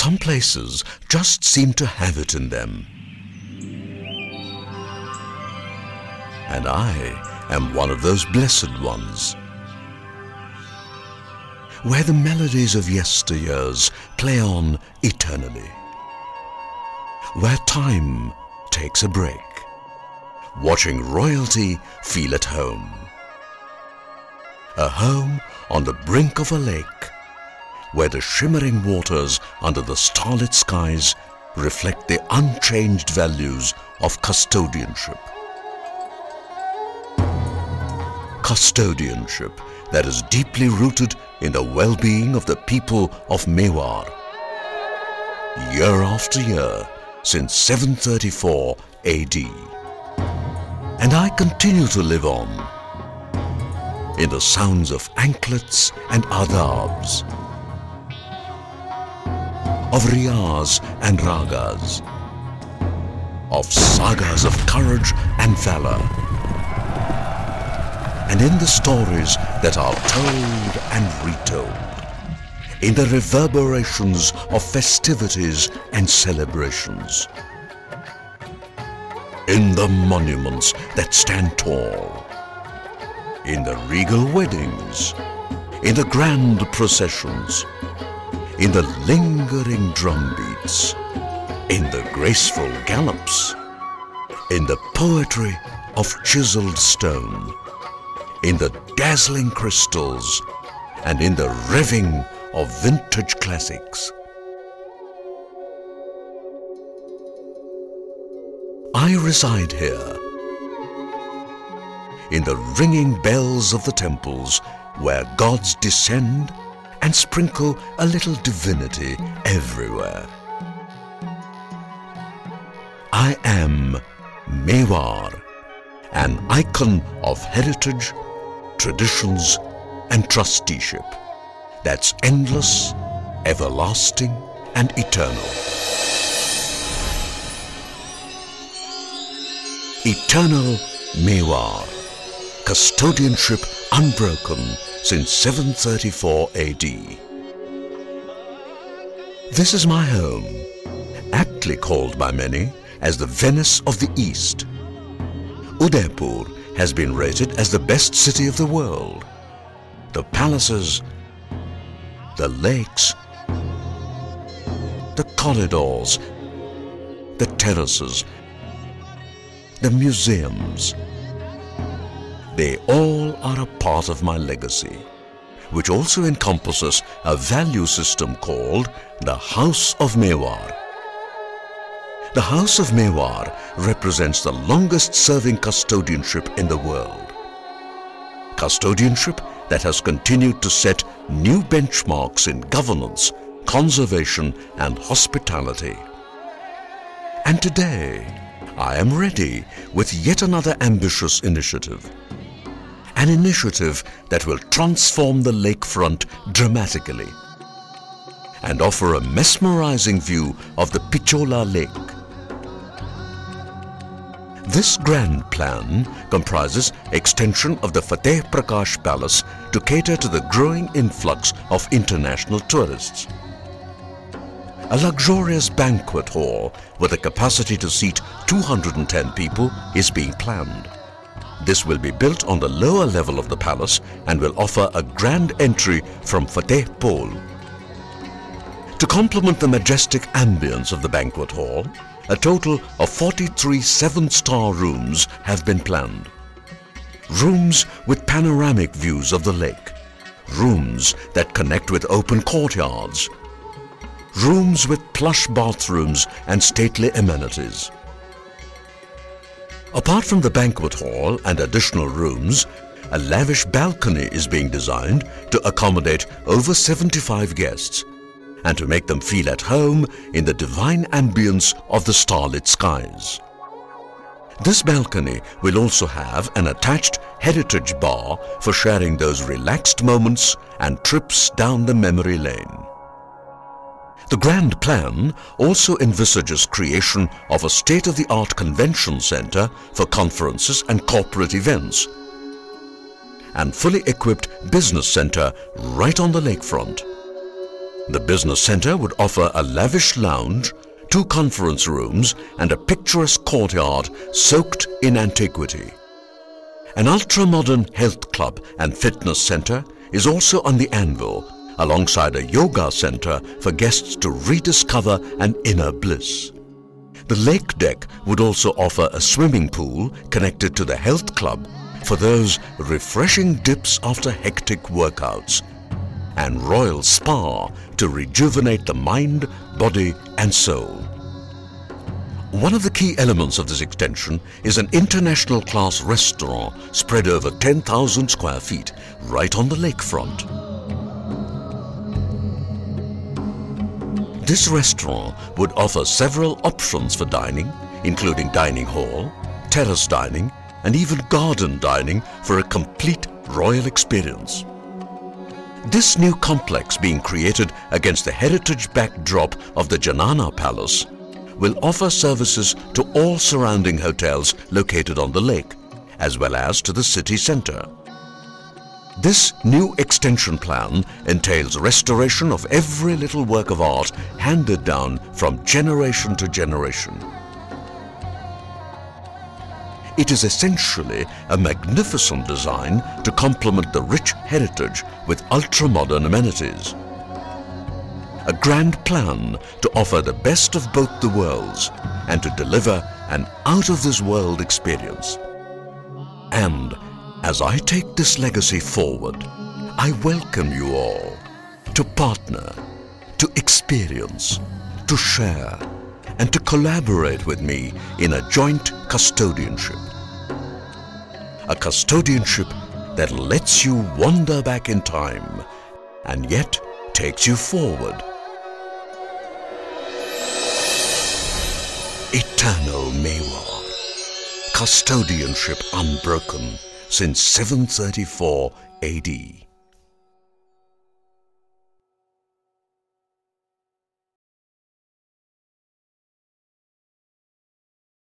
Some places just seem to have it in them. And I am one of those blessed ones, where the melodies of yesteryears play on eternally, where time takes a break, watching royalty feel at home. A home on the brink of a lake, where the shimmering waters under the starlit skies reflect the unchanged values of custodianship. Custodianship that is deeply rooted in the well-being of the people of Mewar. Year after year, since 734 AD. And I continue to live on in the sounds of anklets and adabs, of riyas and ragas, of sagas of courage and valor, and in the stories that are told and retold, in the reverberations of festivities and celebrations, in the monuments that stand tall, in the regal weddings, in the grand processions, in the lingering drumbeats, in the graceful gallops, in the poetry of chiseled stone, in the dazzling crystals, and in the revving of vintage classics. I reside here, in the ringing bells of the temples where gods descend and sprinkle a little divinity everywhere. I am Mewar, an icon of heritage, traditions and trusteeship that's endless, everlasting and eternal. Eternal Mewar, custodianship unbroken since 734 AD. This is my home, aptly called by many as the Venice of the East. Udaipur has been rated as the best city of the world. The palaces, the lakes, the corridors, the terraces, the museums, they all are a part of my legacy, which also encompasses a value system called the House of Mewar. The House of Mewar represents the longest-serving custodianship in the world. Custodianship that has continued to set new benchmarks in governance, conservation and hospitality. And today, I am ready with yet another ambitious initiative. An initiative that will transform the lakefront dramatically and offer a mesmerizing view of the Pichola Lake. This grand plan comprises extension of the Fateh Prakash Palace to cater to the growing influx of international tourists. A luxurious banquet hall with a capacity to seat 210 people is being planned. This will be built on the lower level of the palace and will offer a grand entry from Fateh Pol. To complement the majestic ambience of the banquet hall, a total of 43 7-star rooms have been planned. Rooms with panoramic views of the lake, rooms that connect with open courtyards, rooms with plush bathrooms and stately amenities. Apart from the banquet hall and additional rooms, a lavish balcony is being designed to accommodate over 75 guests and to make them feel at home in the divine ambience of the starlit skies. This balcony will also have an attached heritage bar for sharing those relaxed moments and trips down the memory lane. The grand plan also envisages creation of a state-of-the-art convention center for conferences and corporate events, and fully equipped business center right on the lakefront. The business center would offer a lavish lounge, 2 conference rooms and a picturesque courtyard soaked in antiquity. An ultra-modern health club and fitness center is also on the anvil, alongside a yoga center for guests to rediscover an inner bliss. The lake deck would also offer a swimming pool connected to the health club for those refreshing dips after hectic workouts, and royal spa to rejuvenate the mind, body and soul. One of the key elements of this extension is an international class restaurant spread over 10,000 square feet right on the lakefront. This restaurant would offer several options for dining, including dining hall, terrace dining and even garden dining for a complete royal experience. This new complex, being created against the heritage backdrop of the Janana Palace, will offer services to all surrounding hotels located on the lake, as well as to the city center. This new extension plan entails restoration of every little work of art handed down from generation to generation. It is essentially a magnificent design to complement the rich heritage with ultra-modern amenities. A grand plan to offer the best of both the worlds and to deliver an out-of-this-world experience. And as I take this legacy forward, I welcome you all to partner, to experience, to share, and to collaborate with me in a joint custodianship. A custodianship that lets you wander back in time and yet takes you forward. Eternal Mewar, custodianship unbroken since 734 AD.